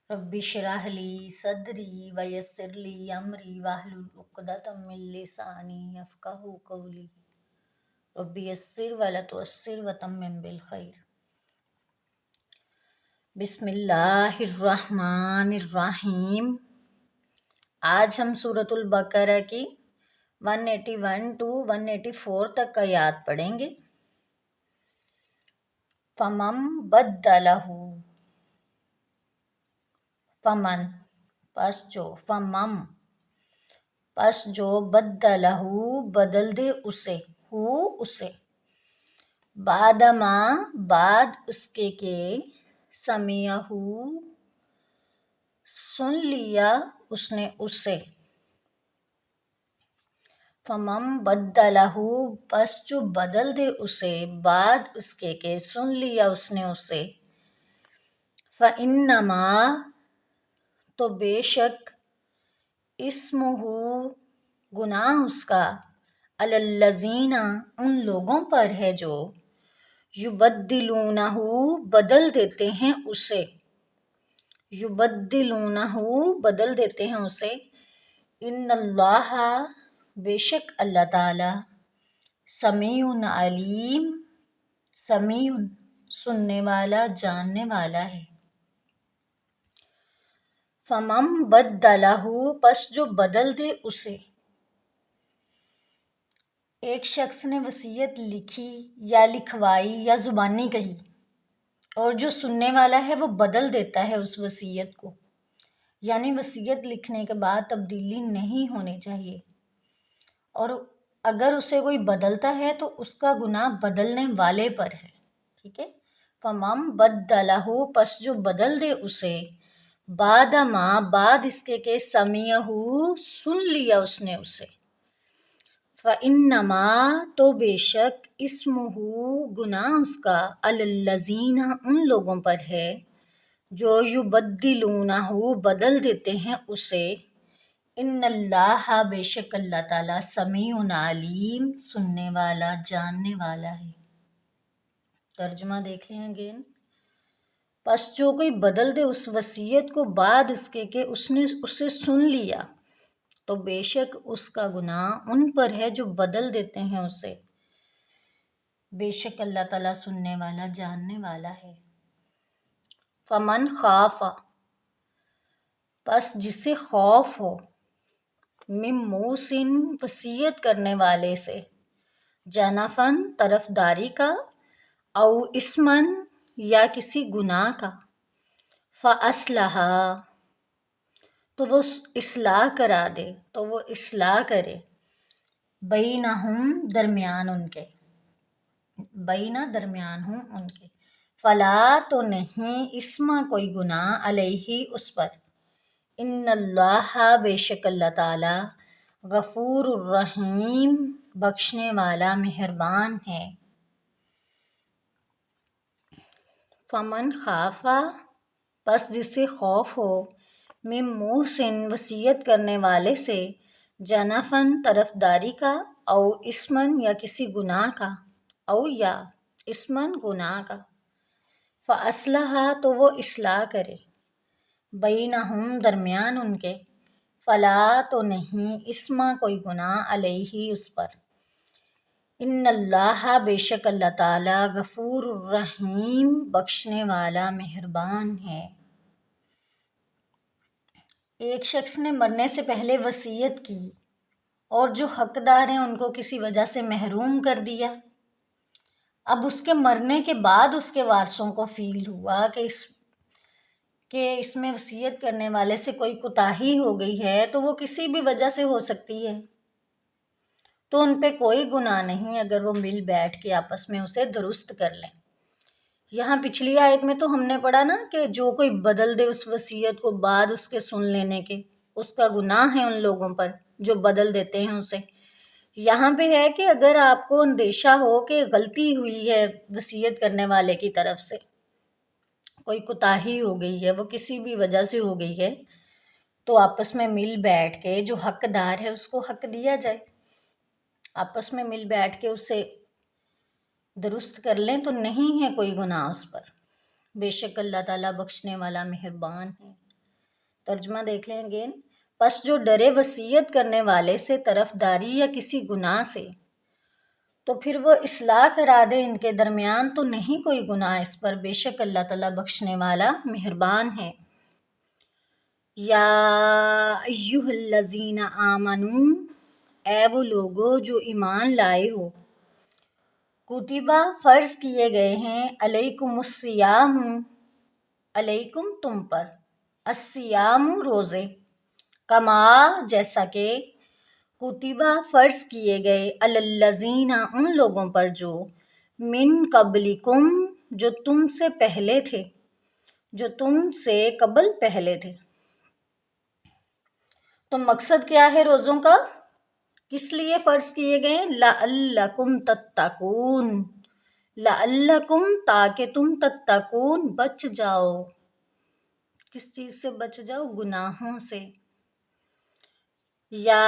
Rabbi इश्रह ली सदरी वयस्सिर ली अमरी वाहलुल उक़दतम मिन लिसानी यफ़क़हू क़ौली। Rabbi यस्सिर वला तुअस्सिर वतम्मिम बिल खैर। बिस्मिल्लाहिर्रहमानिर्रहीम। आज हम सूरतुल बकरा की 181 to 184 तक का याद पढ़ेंगे। फमम बद्दलहू, फमन पस जो, फमम पस जो, बद्दलहू बदल दे उसे, हु उसे, बादमा बाद उसके के, समियहू सुन लिया उसने उसे। फमम बद्दलहू पस जो बदल दे उसे, बाद उसके के सुन लिया उसने उसे। फ़इन्नमा तो बेशक, इस्मुहू गुनाह उसका, अलल्लज़ीना उन लोगों पर है जो, युबद्दिलूनहू बदल देते हैं उसे, युबद्दिलूनहू बदल देते हैं उसे। इन्नल्लाह बेशक अल्लाह ताला, समीउन अलीम समीउन सुनने वाला जानने वाला है। फमम बद्दलहू पस जो बदल दे उसे। एक शख्स ने वसीयत लिखी या लिखवाई या ज़ुबानी कही, और जो सुनने वाला है वो बदल देता है उस वसीयत को, यानी वसीयत लिखने के बाद तब्दीली नहीं होनी चाहिए, और अगर उसे कोई बदलता है तो उसका गुनाह बदलने वाले पर है। ठीक है। फमम बद्दलहू पस जो बदल दे उसे, बादमा बाद इसके के, समियहू सुन लिया उसने उसे। फ़इन्नमा तो बेशक, इस्मुहू गुनाह उसका, अलल्लज़ीना उन लोगों पर है जो युबद्दिलूनहू बदल देते हैं उसे। इन्नल्लाह बेशक अल्लाह ताला, समीउन अलीम सुनने वाला जानने वाला है। तर्जुमा देख लें अगेन। बस जो कोई बदल दे उस वसीयत को बाद इसके कि उसने उसे सुन लिया, तो बेशक उसका गुनाह उन पर है जो बदल देते हैं उसे। बेशक अल्लाह ताला सुनने वाला जानने वाला है। फमन खाफा बस जिसे खौफ हो, मिम मूसिन वसीयत करने वाले से, जनाफन तरफदारी का, औ इस्मन या किसी गुनाह का, फ़अस्लहा तो वो इस्लाह करा दे, तो वो इस्लाह करे, बैनहुम दरमियान उनके, बैना दरमियान हूँ उनके, फ़ला तो नहीं, इस्मा कोई गुनाह, अलैहि उस पर, इन्नल्लाह बेशक अल्लाह ताला, गफ़ूरुर रहीम बख्शने वाला मेहरबान है। फमन खाफा बस जिसे खौफ हो, मिम मूसिन वसीयत करने वाले से, जनाफन तरफदारी का, औ इस्मन या किसी गुनाह का, औ या इस्मन गुनाह का, फ़अस्लहा तो वो इस्लाह करे, बैनहुम दरमियान उनके, फ़ला तो नहीं, इस्मा कोई गुनाह, अलैहि उस पर, इन्नल्लाह बेशक अल्लाह ताला, गफ़ूरुर रहीम बख्शने वाला मेहरबान है। एक शख्स ने मरने से पहले वसीयत की और जो हकदार हैं उनको किसी वजह से महरूम कर दिया। अब उसके मरने के बाद उसके वारसों को फील हुआ कि इसमें वसीयत करने वाले से कोई कोताही हो गई है, तो वो किसी भी वजह से हो सकती है, तो उन पे कोई गुनाह नहीं अगर वो मिल बैठ के आपस में उसे दुरुस्त कर लें। यहाँ पिछली आयत में तो हमने पढ़ा ना कि जो कोई बदल दे उस वसीयत को बाद उसके सुन लेने के, उसका गुनाह है उन लोगों पर जो बदल देते हैं उसे। यहाँ पे है कि अगर आपको अंदेशा हो कि गलती हुई है वसीयत करने वाले की तरफ से, कोई कोताही हो गई है, वो किसी भी वजह से हो गई है, तो आपस में मिल बैठ के जो हकदार है उसको हक दिया जाए, आपस में मिल बैठ के उसे दुरुस्त कर लें, तो नहीं है कोई गुनाह उस पर। बेशक अल्लाह ताला बख्शने वाला मेहरबान है। ترجمہ دیکھ لیں اگین. پس جو ڈرے وصیت کرنے والے سے طرفداری یا کسی گناہ سے تو پھر وہ اصلاح کرا دے ان کے درمیان، تو نہیں کوئی گناہ اس پر، بے شک اللہ تعالیٰ بخشنے والا مہربان ہے. یا ایہا الذین آمنو، اے وہ لوگو جو ایمان لائے ہو، کتبہ فرض کیے گئے ہیں، علیکم الصیام، علیکم تم پر، الصیام روزے، کما جیسا کہ، کتبہ فرض کیے گئے، علی الذین ان لوگوں پر جو، من قبلکم جو تم سے پہلے تھے، جو تم سے قبل پہلے تھے. تو مقصد کیا ہے روزوں کا؟ کس لیے فرض کیے گئے؟ لعلکم تتقون، لعلکم تاکہ تم تتقون بچ جاؤ. کس چیز سے بچ جاؤ؟ گناہوں سے. یا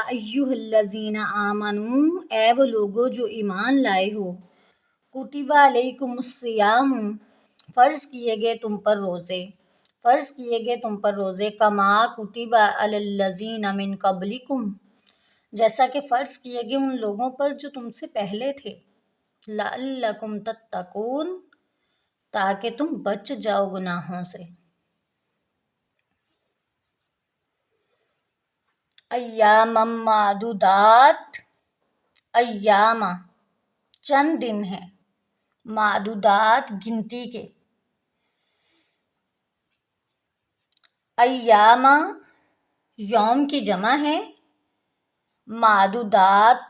ایہا الذین آمنو، اے وہ لوگو جو ایمان لائے ہو، کتب علیکم الصیام فرض کیے گئے تم پر روزے، فرض کیے گئے تم پر روزے، کما کتب علی الذین من قبلکم جیسا کہ فرض کیے گئے ان لوگوں پر جو تم سے پہلے تھے، لعلکم تتقون تاکہ تم بچ جاؤ گناہوں سے. ایاما معدودات، ایاما چند دن ہیں، معدودات گنتی کے. ایاما یوم کی جمع ہے، معدودات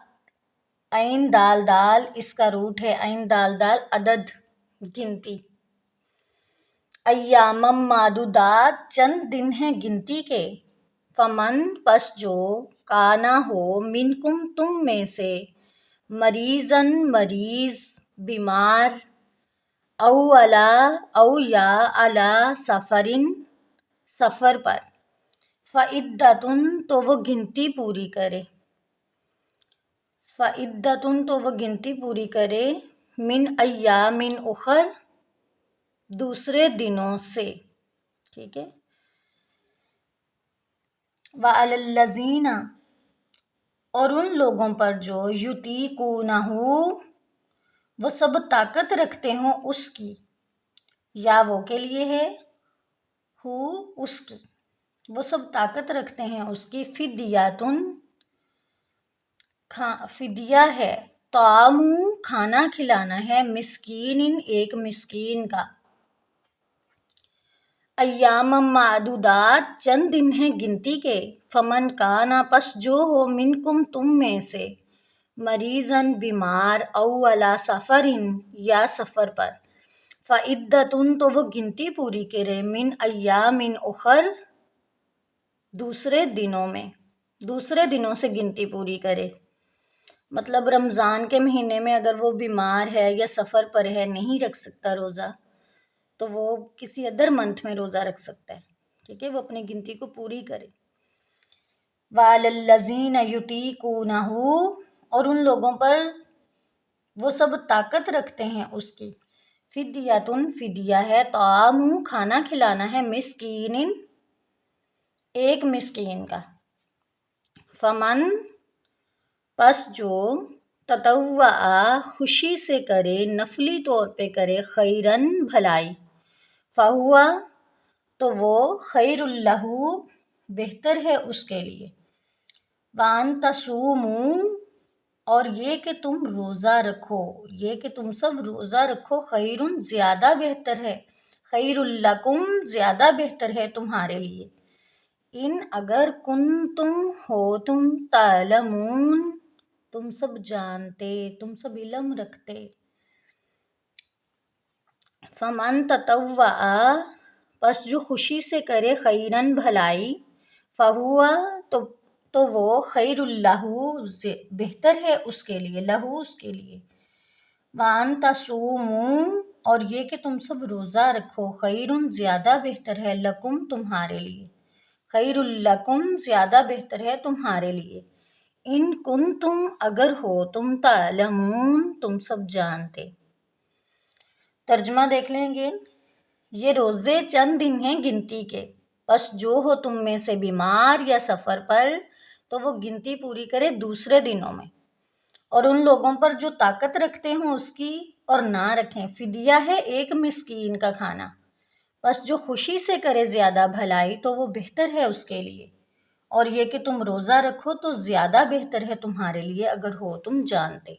عین دال دال اس کا روٹ ہے، عین دال دال عدد گنتی. ایاما معدودات چند دن ہیں گنتی کے. فمن پس جو کانا ہو، منکم تم میں سے، مریضن مریض، بیمار، او یا علی سفرن سفر پر، فعدتن تو وہ گنتی پوری کرے، فعدتن تو وہ گنتی پوری کرے، من ایامن اخر دوسرے دنوں سے. ٹھیک ہے. وعلی الذین اور ان لوگوں پر جو، یطیقونہ وہ سب طاقت رکھتے ہوں اس کی، یا وہ کے لیے ہے، ہو اس کی، وہ سب طاقت رکھتے ہیں اس کی. فدیتن فدیہ ہے، طعام کھانا کھلانا ہے، مسکین ایک مسکین کا. ایام معدودات چند دن ہیں گنتی کے. فمن کانا پس جو ہو، منکم تم میں سے، مریضن بیمار، او علی سفرن یا سفر پر، فعدتن تو وہ گنتی پوری کرے، من ایامن اخر دوسرے دنوں میں، دوسرے دنوں سے گنتی پوری کرے. مطلب رمضان کے مہینے میں اگر وہ بیمار ہے یا سفر پر ہے، نہیں رکھ سکتا روزہ، تو وہ کسی ادر منتھ میں روزہ رکھ سکتا ہے. ٹھیک ہے، وہ اپنی گنتی کو پوری کرے. وعلی الذین یطیقونہ اور ان لوگوں پر وہ سب طاقت رکھتے ہیں اس کی. فدیتن فدیہ ہے، طعام کھانا کھلانا ہے، مسکین ایک مسکین کا. فمن پس جو تطوع خوشی سے کرے، نفلی طور پہ کرے، خیرن بھلائی، فہوا تو وہ خیر لہ بہتر ہے اس کے لیے. وان تصوموا اور یہ کہ تم روزہ رکھو، یہ کہ تم سب روزہ رکھو، خیرن زیادہ بہتر ہے، خیر لکم زیادہ بہتر ہے تمہارے لیے. ان اگر کنتم ہو تم، تعلمون تم سب جانتے، تم سب علم رکھتے. فمن تطوع پس جو خوشی سے کرے، خیرن بھلائی، فہوا تو وہ خیر لہ بہتر ہے اس کے لیے، لہ اس کے لیے. وان تصوموا اور یہ کہ تم سب روزہ رکھو، خیرن زیادہ بہتر ہے، لکم تمہارے لیے، خیر لکم زیادہ بہتر ہے تمہارے لیے. ان کنتم اگر ہو تم، تعلمون تم سب جانتے. ترجمہ دیکھ لیں گے. یہ روزے چند دن ہیں گنتی کے. بس جو ہو تم میں سے بیمار یا سفر پر تو وہ گنتی پوری کرے دوسرے دنوں میں، اور ان لوگوں پر جو طاقت رکھتے ہوں اس کی اور نہ رکھیں۔ فدیہ ہے ایک مسکین کا کھانا، بس جو خوشی سے کرے زیادہ بھلائی تو وہ بہتر ہے اس کے لیے، اور یہ کہ تم روزہ رکھو تو زیادہ بہتر ہے تمہارے لیے اگر ہو تم جانتے۔